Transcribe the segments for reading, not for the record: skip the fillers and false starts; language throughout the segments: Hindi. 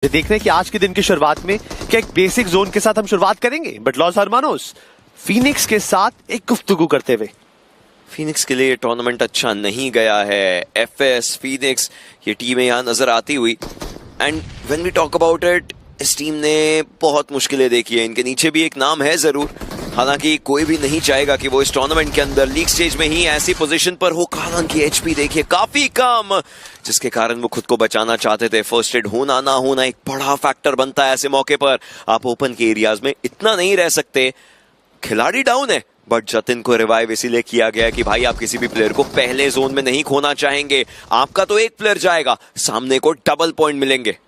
देख रहे हैं कि आज के दिन की शुरुआत में क्या एक बेसिक जोन के साथ हम शुरुआत करेंगे, बट लॉस हरमानोस फीनिक्स के साथ एक गुफ्तगू करते हुए। फीनिक्स के लिए टूर्नामेंट अच्छा नहीं गया है। एफएस फीनिक्स ये टीमें यहाँ नजर आती हुई, and when we talk about it, इस टीम ने बहुत मुश्किलें देखी है। इनके नीचे भी एक नाम है जरूर, हालांकि कोई भी नहीं चाहेगा कि वो इस टूर्नामेंट के अंदर लीग स्टेज में ही ऐसी पोजीशन पर हो। हालांकि एचपी देखिए काफी कम, जिसके कारण वो खुद को बचाना चाहते थे। फर्स्ट एड होना ना होना एक बड़ा फैक्टर बनता है ऐसे मौके पर। आप ओपन के एरियाज में इतना नहीं रह सकते। खिलाड़ी डाउन है, बट जतिन को रिवाइव इसीलिए किया गया कि भाई आप किसी भी प्लेयर को पहले जोन में नहीं खोना चाहेंगे। आपका तो एक प्लेयर जाएगा, सामने को डबल पॉइंट मिलेंगे।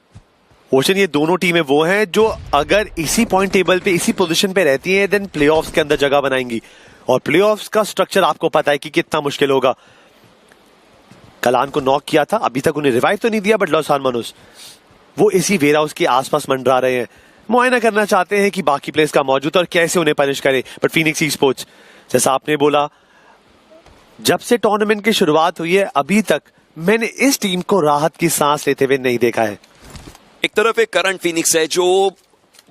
ओशन, ये दोनों टीमें वो हैं जो अगर इसी पॉइंट टेबल पे इसी पोजीशन पे रहती हैं, देन प्लेऑफ्स के अंदर जगह बनाएंगी। और प्लेऑफ्स का स्ट्रक्चर आपको पता है कि कितना मुश्किल होगा। कलान को नॉक किया था, अभी तक उन्हें रिवाइव तो नहीं दिया, बट लॉस हरमानोस वो इसी वेयर हाउस के आसपास मंडरा रहे हैं। मुआयना करना चाहते हैं कि बाकी प्लेयर्स का मौजूद और कैसे उन्हें पनिश करे। बट फीनिक्स ई-स्पोर्ट्स, जैसा आपने बोला, जब से टूर्नामेंट की शुरुआत हुई है अभी तक मैंने इस टीम को राहत की सांस लेते हुए नहीं देखा है। एक तरफ एक करंट फीनिक्स है जो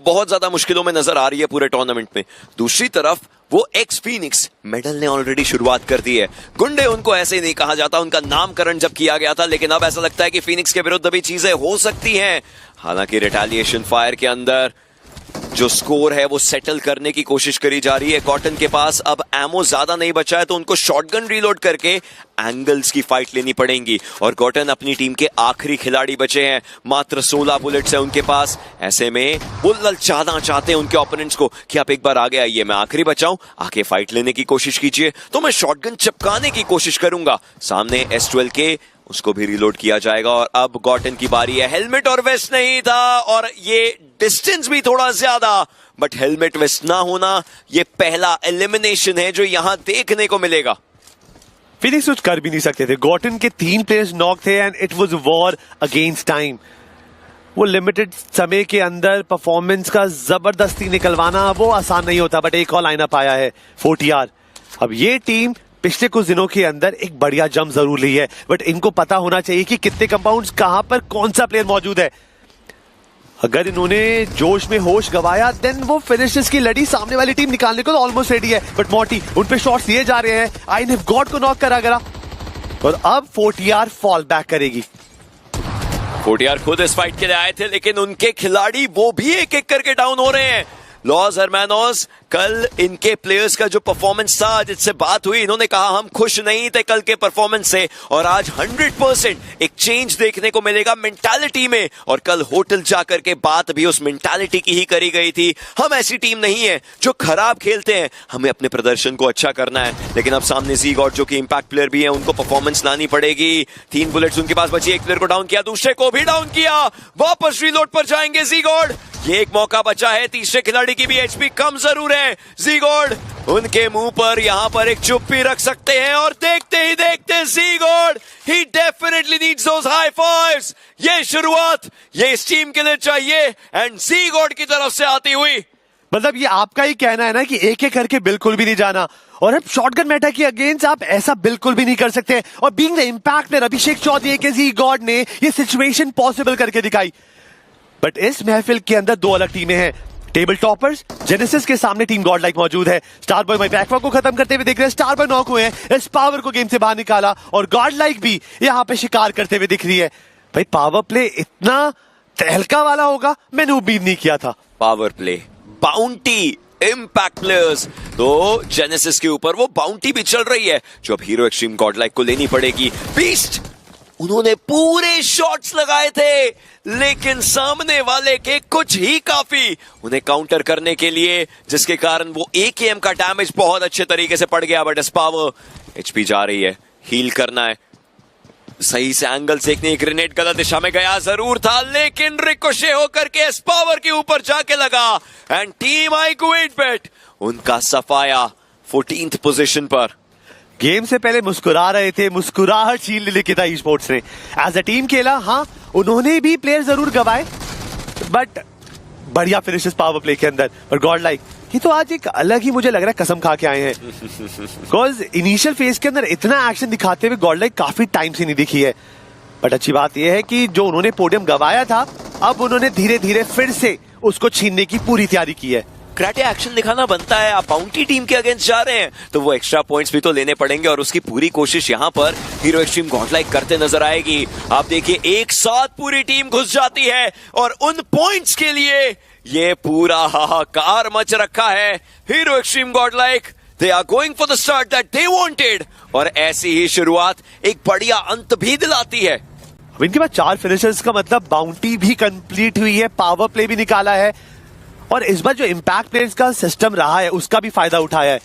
बहुत ज्यादा मुश्किलों में नजर आ रही है पूरे टूर्नामेंट में, दूसरी तरफ वो एक्स फीनिक्स मेडल ने ऑलरेडी शुरुआत कर दी है। गुंडे उनको ऐसे ही नहीं कहा जाता, उनका नामकरण जब किया गया था, लेकिन अब ऐसा लगता है कि फीनिक्स के विरुद्ध भी चीजें हो सकती हैं। हालांकि रिटेलिएशन फायर के अंदर जो स्कोर है वो सेटल करने की कोशिश करी जा रही है। कॉटन के पास अब एमो ज्यादा नहीं बचा है, तो उनको शॉटगन रीलोड करके एंगल्स की फाइट लेनी पड़ेगी। और कॉटन अपनी टीम के आखिरी खिलाड़ी बचे हैं, मात्र 16 बुलेट्स है उनके पास। ऐसे में वो ललचाना चाहते हैं उनके ओपोनेंट्स को कि आप एक बार आगे आइए, मैं आखिरी बचाऊं, आके फाइट लेने की कोशिश कीजिए। तो मैं शॉटगन चिपकाने की कोशिश करूंगा। सामने S12 के, उसको भी रिलोड किया जाएगा। और अब गॉटन की बारी है। हेलमेट और वेस्ट नहीं था, और ये डिस्टेंस भी थोड़ा ज्यादा, बट हेलमेट वेस्ट ना होना ये पहला एलिमिनेशन है जो यहां देखने को मिलेगा। फीनिक्स कुछ कर भी नहीं सकते थे। गॉटन के 3 प्लेयर्स नॉक थे and it was war against time. वो लिमिटेड समय के अंदर परफॉर्मेंस का जबरदस्ती निकलवाना वो आसान नहीं होता, बट एक और लाइनअप आया है 40R। अब ये टीम पिछले कुछ दिनों के अंदर एक बढ़िया जंप जरूर ली है, बट इनको पता होना चाहिए कि कितने कंपाउंड्स कहां पर कौन सा प्लेयर मौजूद है। अगर इन्होंने जोश में होश गवाया, देन वो फिनिशेस की लड़ी सामने वाली टीम निकालने को तो ऑलमोस्ट रेडी है। बट मॉर्टी, उन पे शॉट्स लिए जा रहे हैं। आई हैव गॉड को नॉक करा गया, और अब 40R फॉल बैक करेगी। 40R खुद इस फाइट के लिए आए थे, लेकिन उनके खिलाड़ी वो भी एक एक करके डाउन हो रहे हैं। लॉस हरमानोस, कल इनके प्लेयर्स का जो परफॉर्मेंस था, जिससे बात हुई, इन्होंने कहा हम खुश नहीं थे कल के परफॉर्मेंस से, और आज 100% एक चेंज देखने को मिलेगा मेंटालिटी में। और कल होटल जाकर के बात भी उस मेंटालिटी की ही करी गई थी। हम ऐसी टीम नहीं है जो खराब खेलते हैं, हमें अपने प्रदर्शन को अच्छा करना है। लेकिन अब सामने ज़ी-गॉड जो कि इंपैक्ट प्लेयर भी है, उनको परफॉर्मेंस लानी पड़ेगी। 3 बुलेट्स उनके पास बची, एक प्लेयर को डाउन किया, दूसरे को भी डाउन किया। वापस रीलोड पर जाएंगे ज़ी-गॉड। ये एक मौका बचा है, तीसरे खिलाड़ी की भी एचपी कम जरूर है। ज़ी-गॉड उनके मुंह पर यहां पर एक चुप्पी रख सकते हैं, और देखते ही देखते ज़ी-गॉड ही डेफिनेटली नीड्स दोस हाई फाइव्स। ये शुरुआत ये इस टीम के लिए चाहिए, एंड ज़ी-गॉड की तरफ से आती हुई। मतलब ये आपका ही कहना है ना कि एक एक करके बिल्कुल भी नहीं जाना, और अब शॉटगन मेटा के अगेंस्ट आप ऐसा बिल्कुल भी नहीं कर सकते। और बीइंग द इंपैक्ट प्लेयर अभिषेक चौधरी के ज़ी-गॉड ने ये सिचुएशन पॉसिबल करके दिखाई। बट इस महफिल के अंदर 2 अलग टीमें हैं। टेबल टॉपर्स जेनेसिस के सामने टीम गॉड लाइक मौजूद है। स्टारबॉय बैकवा को खत्म करते हुए दिख रहे हैं। स्टारबॉय नॉक हुए हैं, इस पावर को गेम से बाहर निकाला, और गॉड लाइक भी यहां पे शिकार करते हुए दिख रही है। भाई पावर प्ले इतना तहलका वाला होगा मैंने उम्मीद नहीं किया था। Power play, bounty, impact players, तो जेनेसिस के ऊपर वो बाउंटी भी चल रही है जो अब हीरो एक्सट्रीम गॉड लाइक को लेनी पड़ेगी। बीस्ट, उन्होंने पूरे शॉट्स लगाए थे, लेकिन सामने वाले के कुछ ही काफी उन्हें काउंटर करने के लिए, जिसके कारण वो AKM का डैमेज बहुत अच्छे तरीके से पड़ गया। बट एस्पावर, एचपी जा रही है, हील करना है, सही से एंगल देखने, ग्रेनेड गलत दिशा में गया जरूर था, लेकिन रिकोशे होकर के एस्पावर के ऊपर जाके लगा। एंड टीम iQuitBet उनका सफाया 14th पोजीशन पर। गेम से पहले मुस्कुरा रहे थे, मुस्कुराहट छीन लिखी था ई-स्पोर्ट्स ने। एज अ टीम खेला, हाँ उन्होंने भी प्लेयर जरूर गवाए, बट बढ़िया फिनिशेस पावर प्ले के अंदर। पर गॉड लाइक ये तो आज एक अलग ही मुझे लग रहा है कसम खा के आए हैं, बिकॉज इनिशियल फेज के अंदर इतना एक्शन दिखाते हुए गॉड लाइक काफी टाइम से नहीं दिखी है। बट अच्छी बात यह है कि जो उन्होंने पोडियम गवाया था अब उन्होंने धीरे धीरे फिर से उसको छीनने की पूरी तैयारी की है। क्राटे एक्शन दिखाना बनता है, आप बाउंटी टीम के अगेंस्ट जा रहे हैं तो वो एक्स्ट्रा पॉइंट्स भी तो लेने पड़ेंगे और उसकी पूरी कोशिश यहाँ पर हीरो एक्सट्रीम गॉडलाइक करते नजर आएगी। आप देखिए एक साथ पूरी टीम घुस जाती है और उन पॉइंट्स के लिए ये पूरा हाहाकार मच रखा है। Hero Xtreme Godlike they are going for the start that they wanted और ऐसी ही शुरुआत एक बढ़िया अंत भी दिलाती है। अब इनके पास 4 फिनिशर्स का मतलब बाउंटी भी कंप्लीट हुई है, पावर प्ले भी निकाला है और इस बार जो इंपैक्ट प्लेयर्स का सिस्टम रहा है उसका भी फायदा उठाया है।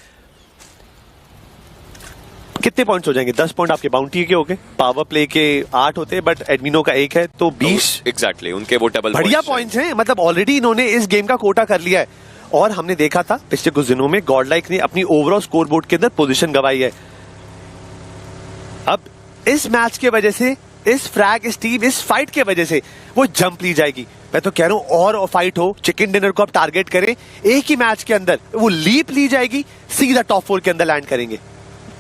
कितने पॉइंट्स हो जाएंगे? 10 पॉइंट आपके बाउंटी के हो गए, पावर प्ले के 8 होते हैं बट एडमिनो का 1 है तो 20। एग्जैक्टली उनके वो डबल बढ़िया पॉइंट्स हैं, मतलब ऑलरेडी इन्होंने इस गेम का कोटा कर लिया है। और हमने देखा था पिछले कुछ दिनों में गॉडलाइक ने अपनी ओवरऑल स्कोर बोर्ड के अंदर पोजीशन गंवाई है। अब इस मैच के वजह से, इस फ्रैग, इस टीम, इस फाइट के वजह से वो जंप ली जाएगी। मैं तो कह रहा हूं और फाइट हो, चिकन डिनर को आप टारगेट करें, एक ही मैच के अंदर वो लीप ली जाएगी, सीधा टॉप 4 के अंदर लैंड करेंगे।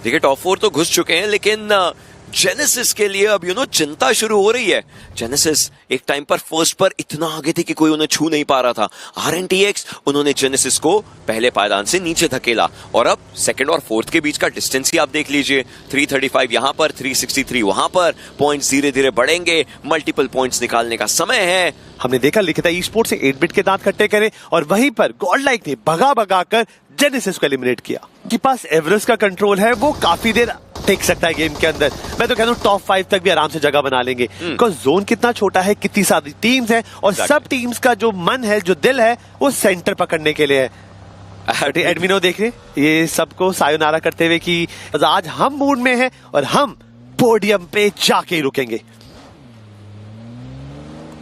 देखिए टॉप 4 तो घुस चुके हैं लेकिन जेनेसिस के लिए अब चिंता शुरू हो रही है। जेनेसिस एक टाइम पर फर्स्ट पर इतना आगे थे कि कोई उन्हें छू नहीं पा रहा था। RNTX उन्होंने जेनेसिस को पहले पायदान से नीचे धकेला और अब सेकंड और फोर्थ के बीच का डिस्टेंस ही आप देख लीजिए, 335 यहां पर, 363 वहां पर। पॉइंट्स धीरे धीरे बढ़ेंगे, मल्टीपल पॉइंट्स निकालने का समय है। हमने देखा लिखिता ई स्पोर्ट्स से 8 बिट के दांत खट्टे करे और वहीं पर गॉडलाइक ने भगा भगा कर जेनेसिस को एलिमिनेट किया। के पास एवरेस्ट का कंट्रोल है, वो काफी देर टिक सकता है गेम के अंदर। मैं तो कहता हूँ टॉप 5 तक भी आराम से जगह बना लेंगे, बिकॉज जोन कितना छोटा है, कितनी सारी टीम्स हैं और सब टीम्स का जो मन है, जो दिल है, वो सेंटर पकड़ने के लिए है। एडमिनो देख रहे ये सबको सायोनारा करते हुए कि आज हम मूड में हैं और हम पोडियम पे जाके ही रुकेंगे।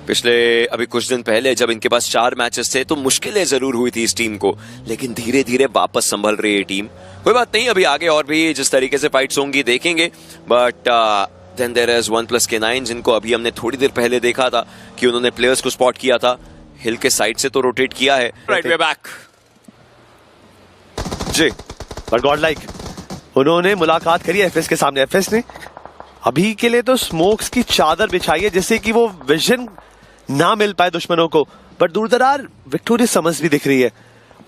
पिछले अभी कुछ दिन पहले जब इनके पास 4 मैचेस थे तो मुश्किलें जरूर हुई थी इस टीम को, लेकिन धीरे धीरे वापस संभल रही है टीम। कोई बात नहीं, अभी आगे और भी जिस तरीके से फाइट्स होंगी देखेंगे। But then there is 1+K9 जिनको अभी हमने थोड़ी देर पहले देखा था कि उन्होंने प्लेयर्स को स्पॉट किया था। हिल के साइड से तो रोटेट किया है। राइट वे बैक जी। पर गॉडलाइक उन्होंने मुलाकात करी एफएस के सामने। एफएस ने अभी के लिए तो स्मोक्स की चादर बिछाई है जिससे कि वो विजन ना मिल पाए दुश्मनों को, पर दूर दरार विक्टोरियस समझ भी दिख रही है।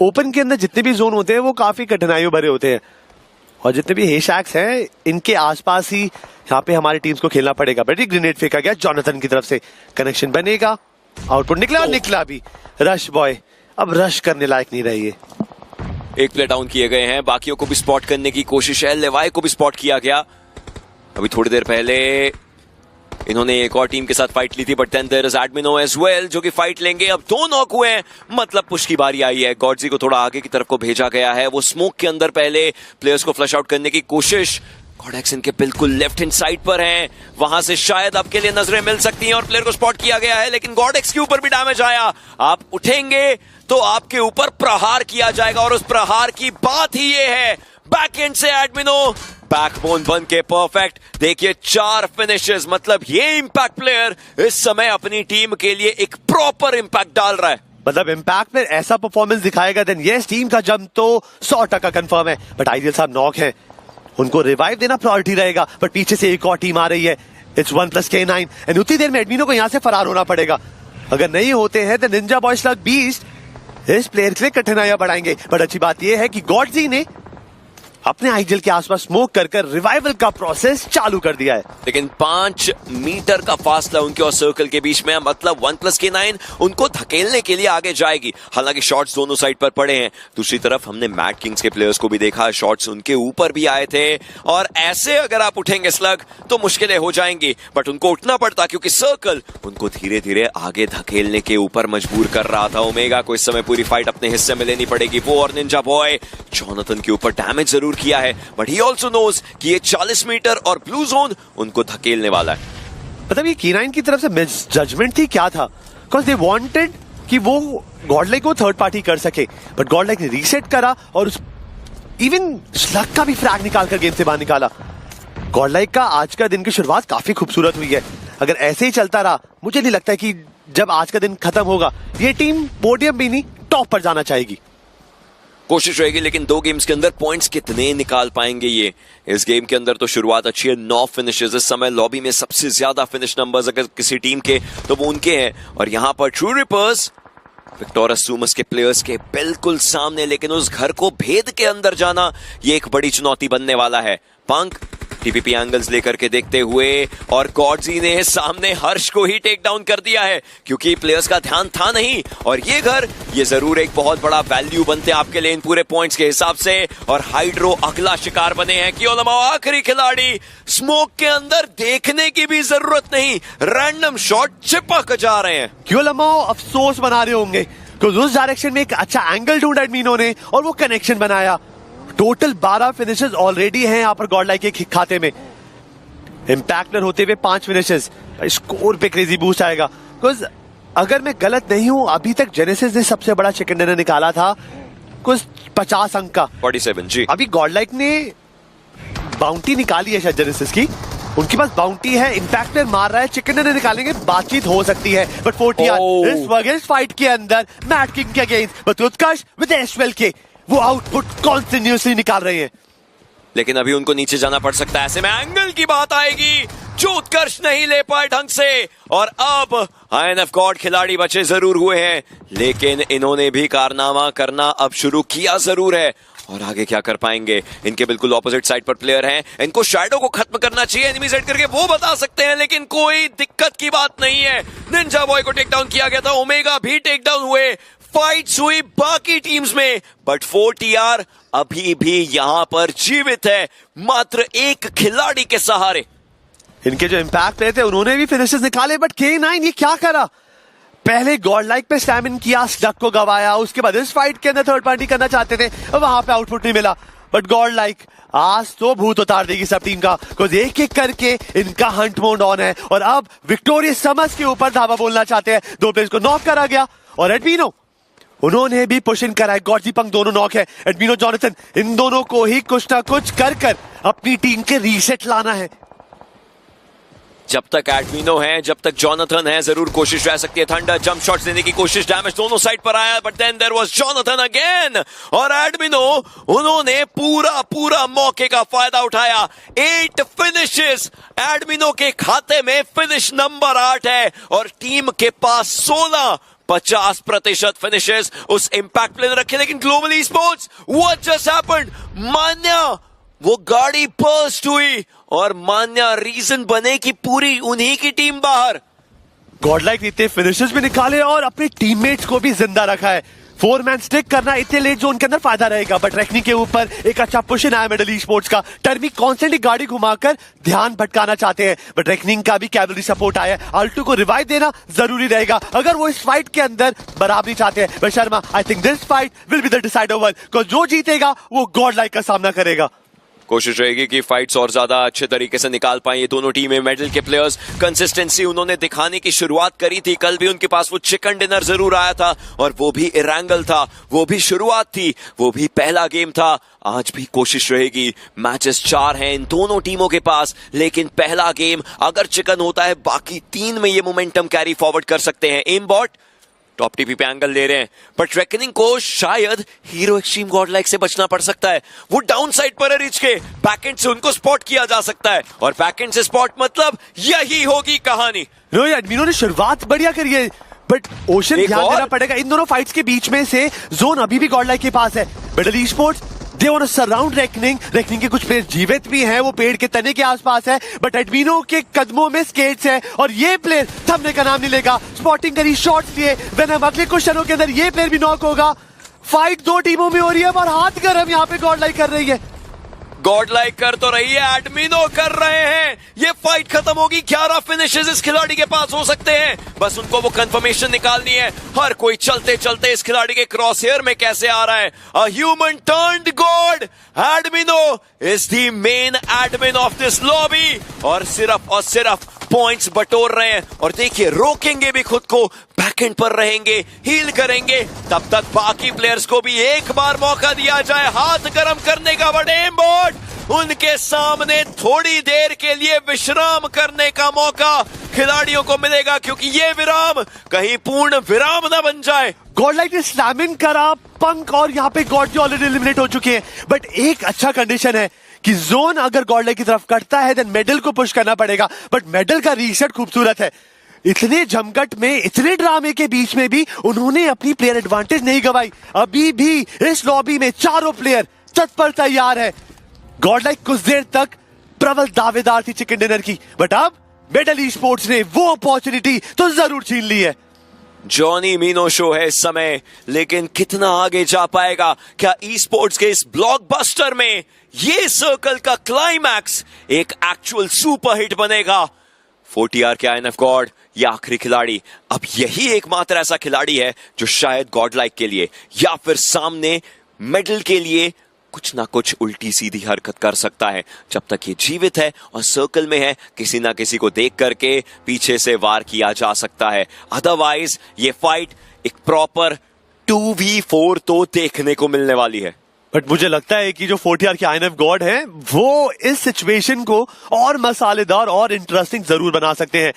ओपन के अंदर जितने भी जोन होते हैं वो काफी कठिनाइयों भरे होते हैं और जितने भी हेशैक्स हैं इनके आसपास ही यहाँ पे हमारी टीम्स को खेलना पड़ेगा। बट एक ग्रेनेड फेंका गया जोनाथन की तरफ से, कनेक्शन बनेगा, आउटपुट निकला और निकला भी। रश बॉय अब रश करने लायक नहीं रही है। एक प्ले डाउन किए गए हैं, बाकियों को भी स्पॉट करने की कोशिश है। लेवाई को भी स्पॉट किया गया। अभी थोड़ी देर पहले इन्होंने एक और टीम के साथ फाइट ली थी, but then there is Admino as well जो कि फाइट लेंगे। अब 2 नॉक हुए हैं, मतलब पुश की बारी आई है। गॉडजी को थोड़ा आगे की तरफ को भेजा गया है, वो स्मोक के अंदर पहले प्लेयर्स को फ्लश आउट करने की कोशिश। गॉडेक्स इनके बिल्कुल लेफ्ट हैंड साइड पर हैं, वहां से शायद आपके लिए नजरें मिल सकती हैं और प्लेयर को स्पॉट किया गया है, लेकिन गॉडेक्स के ऊपर भी डैमेज आया। आप उठेंगे तो आपके ऊपर प्रहार किया जाएगा और उस प्रहार की बात ही ये है। बैक एंड से एडमिनो बैकबोन बन के परफेक्ट। देखिए 4 फिनिशेस, मतलब ये इंपैक्ट प्लेयर इस समय अपनी टीम के लिए एक प्रॉपर इंपैक्ट डाल रहा है। मतलब इंपैक्ट में ऐसा परफॉर्मेंस दिखाएगा देन यस टीम का जंप तो 100% कंफर्म है। बट आइडियल साहब नॉक है, उनको रिवाइव देना प्रायोरिटी रहेगा। बट पीछे से एक और टीम आ रही है, इट्स 1+K9 एंड उतनी देर में एडमिनो को यहां से फरार होना पड़ेगा। अगर नहीं होते हैं तो निंजा बॉय स्लग बीस्ट इस प्लेयर के लिए कठिनाइयां बढ़ाएंगे। बट अच्छी बात यह है कि गॉडजी ने अपने आइजल के आसपास स्मोक कर रिवाइवल का प्रोसेस चालू कर दिया है। लेकिन 5 मीटर का फासला उनके और सर्कल के बीच में, मतलब 1+K9 उनको धकेलने के लिए आगे जाएगी। हालांकि शॉट्स दोनों साइड पर पड़े हैं। दूसरी तरफ हमने मैड किंग्स के प्लेयर्स को भी देखा, शॉट्स उनके ऊपर भी आए थे और ऐसे अगर आप उठेंगे स्लग तो मुश्किलें हो जाएंगी। बट उनको उठना पड़ता क्योंकि सर्कल उनको धीरे धीरे आगे धकेलने के ऊपर मजबूर कर रहा था। ओमेगा को इस समय पूरी फाइट अपने हिस्से में लेनी पड़ेगी। वो और निंजा बॉय जोनाथन के ऊपर डैमेज जरूर किया है, बट ही ऑल्सो नोज कि ये 40 मीटर और ब्लू जोन उनको धकेलने वाला है। मतलब ये K9 की तरफ से मिस जजमेंट थी क्या था, बिकॉज दे वांटेड कि वो गॉडलाइक को थर्ड पार्टी कर सके, बट गॉडलाइक ने रीसेट करा और इवन स्लग का भी फ्रैग निकाल कर गेम से बाहर निकाला। गॉडलाइक का आज का दिन की शुरुआत काफी खूबसूरत हुई है। अगर ऐसे ही चलता रहा मुझे नहीं लगता कि जब आज का दिन खत्म होगा ये टीम पोडियम भी नहीं टॉप पर जाना चाहेगी। कोशिश रहेगी, लेकिन 2 गेम्स के अंदर पॉइंट्स कितने निकाल पाएंगे ये। इस गेम के अंदर तो शुरुआत अच्छी है, 9 फिनिशेस इस समय लॉबी में सबसे ज्यादा फिनिश नंबर्स अगर किसी टीम के तो वो उनके हैं। और यहां पर ट्रू रिपर्स विक्टोरस सुमस के प्लेयर्स के बिल्कुल सामने, लेकिन उस घर को भेद के अंदर जाना ये एक बड़ी चुनौती बनने वाला है। पंक टीपीपी एंगल्स लेकर के देखते हुए, और गॉडजी ने सामने हर्ष को ही टेक डाउन कर दिया है क्योंकि प्लेयर्स का ध्यान था नहीं। और ये घर ये जरूर एक बहुत बड़ा वैल्यू बनते हैं आपके लिए इन पूरे पॉइंट्स के हिसाब से। और हाइड्रो अगला शिकार बने हैं कि आखिरी खिलाड़ी, स्मोक के अंदर देखने की भी जरूरत नहीं, रैंडम शॉट चिपक जा रहे हैं। क्योलमाओ अफसोस बना रहे होंगे क्योंकि उस डायरेक्शन में एक अच्छा एंगल ढूंढा एडमिनो ने और वो कनेक्शन बनाया। टोटल 12 फिनिशेस ऑलरेडी हैं यहाँ पर गॉड लाइक के खाते में। इंपैक्टर होते हुए 5 फिनिशेस, स्कोर पे क्रेजी बूस्ट आएगा। बिकॉज अगर मैं गलत नहीं हूं, अभी तक जेनेसिस ने सबसे बड़ा चिकन डिनर निकाला था कुछ 50 अंक का, 47 जी। अभी गॉड लाइक ने बाउंटी निकाली है शायद जेनेसिस की, उनके पास बाउंटी है, इंपैक्टर मार रहा है, चिकन डिनर निकालेंगे, बातचीत हो सकती है। बट 40 इस वगैरह फाइट के अंदर मैट किंग के अगेंस्ट, बट उत्कर्ष विद एसवेल के वो आउटपुट कॉन्टिन्यूसली निकाल रहे हैं। लेकिन अभी उनको नीचे जाना पड़ सकता है, ऐसे में एंगल की बात आएगी जो उत्कर्ष नहीं ले पाए ढंग से। और अब आईएनएफ गॉड खिलाड़ी बचे जरूर हुए हैं, लेकिन इन्होंने भी कारनामा करना अब शुरू किया जरूर है। और आगे क्या कर पाएंगे, इनके बिल्कुल ऑपोजिट साइड पर प्लेयर हैं, इनको शैडो को खत्म करना चाहिए एनिमी साइड करके, वो बता सकते हैं, लेकिन कोई दिक्कत की बात नहीं है। निंजा बॉय को टेक डाउन किया गया था, ओमेगा भी टेक डाउन हुए, फाइट्स हुई बाकी टीम्स में, बट 4TR अभी भी यहां पर जीवित है, मात्र एक खिलाड़ी के सहारे। इनके जो इंपैक्ट रहे थे उन्होंने भी फिनिशेस निकाले, बट K9 ये क्या करा, पहले गॉड लाइक पे स्टैमिन किया, स्टक को गवाया, उसके बाद इस फाइट के अंदर थर्ड पार्टी करना चाहते थे, वहां पे आउटपुट नहीं मिला। बट गॉड लाइक आज तो भूत उतार देगी सब टीम का, बिकॉज एक एक करके इनका हंट मोड ऑन है। और अब विक्टोरियस समस के ऊपर धावा बोलना चाहते हैं, 2 प्लेयर्स को नॉक करा गया। और एडमिनो उन्होंने भी पुश इन करा है, गॉडजी पंक दोनों नॉक है, एडमिनो जॉनथन, इन दोनों को ही कुछ ना कुछ कर कर अपनी टीम के रीसेट लाना है। जब तक एडमिनो है, जब तक जॉनथन है, जरूर कोशिश रह सकती है थंडर जंप शॉट्स देने की कोशिश, डैमेज दोनों साइड पर आया, but then there was Jonathan again. और एडमिनो उन्होंने पूरा मौके का फायदा उठाया। 8 फिनिशेस एडमिनो के खाते में, फिनिश नंबर 8 है और टीम के पास 50% फिनिशेस उस इंपैक्ट प्ले ने रखे। लेकिन global esports, what just happened, Manya वो गाड़ी बर्स्ट हुई और मान्या रीजन बने कि पूरी उन्हीं की टीम बाहर। गॉडलाइक ने इतने फिनिशेस भी निकाले और अपने टीममेट्स को भी जिंदा रखा है। 4 मैन स्टिक करना इतने लेट जोन के अंदर फायदा रहेगा, बट रेकनी के ऊपर एक अच्छा पुश इन आया मिडल ई स्पोर्ट्स का। टर्मी कॉन्स्टेंटली गाड़ी घुमाकर ध्यान भटकाना चाहते हैं, बट रेकनिंग का भी कैवलरी सपोर्ट आया है। आल्टू को रिवाइव देना जरूरी रहेगा अगर वो इस फाइट के अंदर बराबरी चाहते हैं। But Sharma, I think this fight will be the decider one, because जो जीतेगा वो गॉडलाइक का सामना करेगा। कोशिश रहेगी कि फाइट्स और ज्यादा अच्छे तरीके से निकाल पाए ये दोनों टीमें। मेडल के प्लेयर्स कंसिस्टेंसी उन्होंने दिखाने की शुरुआत करी थी, कल भी उनके पास वो चिकन डिनर जरूर आया था और वो भी इरैंगल था, वो भी शुरुआत थी, वो भी पहला गेम था। आज भी कोशिश रहेगी, मैचेस 4 हैं इन दोनों टीमों के पास, लेकिन पहला गेम अगर चिकन होता है बाकी 3 में ये मोमेंटम कैरी फॉरवर्ड कर सकते हैं। एमबॉट टॉप टीपी पे एंगल ले रहे हैं, बट रेकनिंग को शायद हीरो एक्सट्रीम गॉडलाइक से बचना पड़ सकता है। वो डाउन साइड पर है रिच के, बैकएंड से उनको स्पॉट किया जा सकता है और बैकएंड से स्पॉट मतलब यही होगी कहानी। नो यार, एडमिनो ने शुरुआत बढ़िया करी है, बट ओशन ध्यान देना पड़ेगा इन दोनों फाइट्स के बीच में से जोन अभी भी गॉडलाइक के पास है। Medal Esports they want to surround Reckoning, Reckoning के कुछ प्लेयर जीवित भी हैं, वो पेड़ के तने के आसपास है, बट एडमिनो के कदमों में स्केट्स है और ये प्लेयर थमने का नाम नहीं लेगा। स्पॉटिंग करी, शॉट्स लिए, वेनम अगले क्वेश्चनों के अंदर ये प्लेयर भी नॉक होगा। फाइट 2 टीमों में हो रही है और हाथ गर्म यहाँ पे गॉडलाइक कर रही है। गॉडलाइक कर तो रही है, एडमिनो कर रहे हैं। ये फाइट खत्म होगी, 11 फिनिशेस इस खिलाड़ी के पास हो सकते हैं, बस उनको वो कंफर्मेशन निकालनी है। हर कोई चलते चलते इस खिलाड़ी के क्रॉस हेयर में कैसे आ रहा है। A human turned god, Admino is the main admin of this lobby और सिर्फ पॉइंट्स बटोर रहे हैं। और देखिए, रोकेंगे भी खुद को, बैकएंड पर रहेंगे, हील करेंगे, तब तक बाकी प्लेयर्स को भी एक बार मौका दिया जाए हाथ गर्म करने का। बट एमबॉट उनके सामने थोड़ी देर के लिए विश्राम करने का मौका, खिलाड़ियों को मिलेगा, क्योंकि ये विराम कहीं पूर्ण विराम ना बन जाए। गॉडलाइक ने स्लैम इन करा पंक और यहाँ पे गॉड ऑलरेडी एलिमिनेट हो चुके हैं। बट एक अच्छा कंडीशन है कि जोन अगर गॉडलाइक की तरफ कटता है देन मेडल को पुश करना पड़ेगा। बट मेडल का रीसेट खूबसूरत है। इतने जमघट में, इतने ड्रामे के बीच में भी उन्होंने अपनी प्लेयर एडवांटेज नहीं गवाई। अभी भी इस लॉबी में चारों प्लेयर तत्पर तैयार है। गॉडलाइक कुछ देर तक प्रबल दावेदार थी चिकन डिनर की, बट अब मेडल ई स्पोर्ट्स ने वो अपॉर्चुनिटी तो जरूर छीन ली है। जॉनी मीनो शो है इस समय, लेकिन कितना आगे जा पाएगा? क्या ई स्पोर्ट्स के इस ब्लॉकबस्टर में ये सर्कल का क्लाइमैक्स एक एक्चुअल सुपरहिट बनेगा? 4TR के INF गॉड, ये आखिरी खिलाड़ी, अब यही एकमात्र ऐसा खिलाड़ी है जो शायद गॉडलाइक के लिए या फिर सामने मेडल के लिए कुछ ना कुछ उल्टी सीधी हरकत कर सकता है। जब तक ये जीवित है और सर्कल में है, किसी ना किसी को देख करके पीछे से वार किया जा सकता है। अदरवाइज ये फाइट एक प्रॉपर 2v4 तो देखने को मिलने वाली है। बट मुझे लगता है कि जो 4TR के INF गॉड हैं वो इस सिचुएशन को और मसालेदार और इंटरेस्टिंग जरूर बना सकते हैं।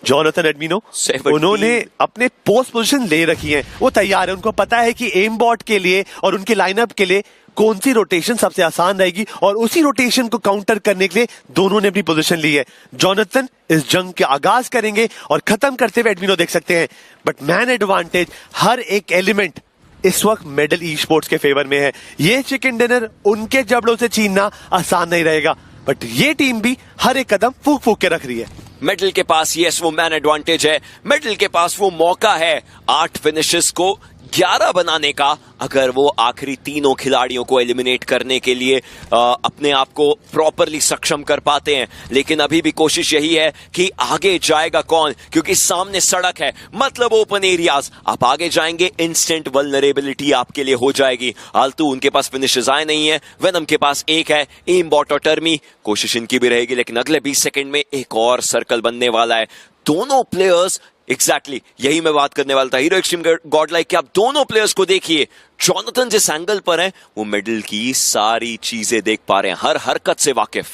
जोनाथन एडमिनो, उन्होंने अपने पोस्ट पोजीशन ले रखी है, वो तैयार है। उनको पता है कि एम बॉट के लिए और उनके लाइनअप के लिए कौन सी रोटेशन सबसे आसान रहेगी और उसी रोटेशन को काउंटर करने के लिए दोनों ने अपनी पोजीशन ली है। जोनाथन इस जंग के आगाज करेंगे और खत्म करते हुए एडमिनो देख सकते हैं। बट मैन एडवांटेज, हर एक एलिमेंट इस वक्त मेडल ई स्पोर्ट्स के फेवर में है। ये चिकन डिनर उनके जबड़ों से छीनना आसान नहीं रहेगा, बट ये टीम भी हर एक कदम फूक फूक के रख रही है। मेडल के पास यस वो मैन एडवांटेज है, मेडल के पास वो मौका है 8 फिनिशेस को 11 बनाने का, अगर वो आखिरी तीनों खिलाड़ियों को एलिमिनेट करने के लिए अपने आप को प्रॉपरली सक्षम कर पाते हैं। लेकिन अभी भी कोशिश यही है कि आगे जाएगा कौन, क्योंकि सामने सड़क है, मतलब ओपन एरियाज। आप आगे जाएंगे, इंस्टेंट वल्नरेबिलिटी आपके लिए हो जाएगी। आलतू, उनके पास फिनिशेस आए नहीं है, वेनम के पास एक है, एम बॉट और टर्मी, कोशिश इनकी भी रहेगी। लेकिन अगले 20 सेकंड में एक और सर्कल बनने वाला है। दोनों प्लेयर्स एग्जैक्टली यही मैं बात करने वाला था। हीरो एक्सट्रीम गॉडलाइक के आप दोनों प्लेयर्स को देखिए, जोनाथन जिस एंगल पर है वो मेडल की सारी चीजें देख पा रहे हैं, हर हरकत से वाकिफ।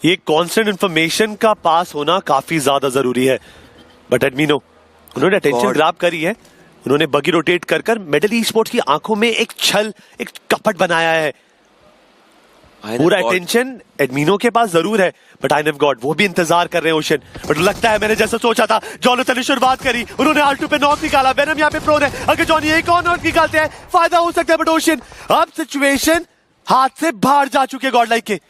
ये कांस्टेंट इंफॉर्मेशन का पास होना काफी ज्यादा जरूरी है। बट एडमिनो, उन्होंने अटेंशन ग्रैब करी है। उन्होंने बगी रोटेट कर कर मेडल ई स्पोर्ट्स की आंखों में एक छल, एक कपट बनाया है। पूरा अटेंशन एडमिनो के पास जरूर है, बट INF गॉड वो भी इंतजार कर रहे हैं ओशन। बट लगता है मैंने जैसा सोचा था, जोनाथन ने शुरुआत करी, उन्होंने R2 पे नॉक निकाला। वेनम यहाँ पे प्रोन है, अगर जॉनी एक और नॉक निकालते हैं फायदा हो सकता है। बट ओशन, अब सिचुएशन हाथ से बाहर जा चुके गॉडलाइक के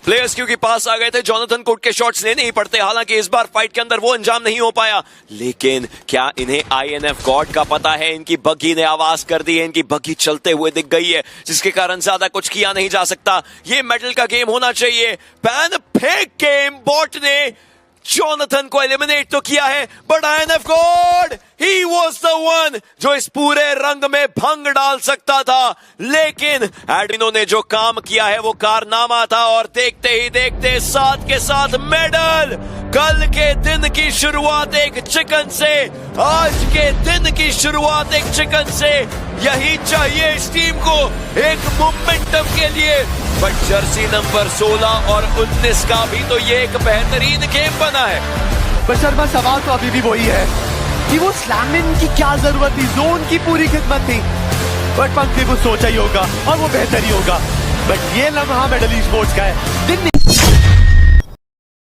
प्लेयर्स, क्योंकि पास आ गए थे। जोनाथन को उठ के शॉट्स लेने ही पड़ते, हालांकि इस बार फाइट के अंदर वो अंजाम नहीं हो पाया। लेकिन क्या इन्हें INF गॉड का पता है? इनकी बग्गी ने आवाज कर दी है, इनकी बग्गी चलते हुए दिख गई है, जिसके कारण ज्यादा कुछ किया नहीं जा सकता। ये मेडल का गेम होना चाहिए। पैन फेंक के बॉट ने जोनाथन को एलिमिनेट तो किया है, but INF God he was the one जो इस पूरे रंग में भंग डाल सकता था। लेकिन एडमिनो ने जो काम किया है वो कारनामा था, और देखते ही देखते साथ के साथ मेडल। कल के दिन की शुरुआत एक चिकन से, आज के दिन की शुरुआत एक चिकन से। यही चाहिए इस टीम को, एक मोमेंटम के लिए। बट जर्सी नंबर 16 और 19 का भी तो ये एक बेहतरीन गेम बना है। पर शर्मा, सवाल तो अभी भी वही है कि वो स्लैमिंग की क्या जरूरत थी? जोन की पूरी खिदमत थी, बट पंख ने कुछ सोचा ही होगा और वो बेहतर ही होगा। बट ये लम्हा मेडल ई स्पोर्ट्स का है। दिन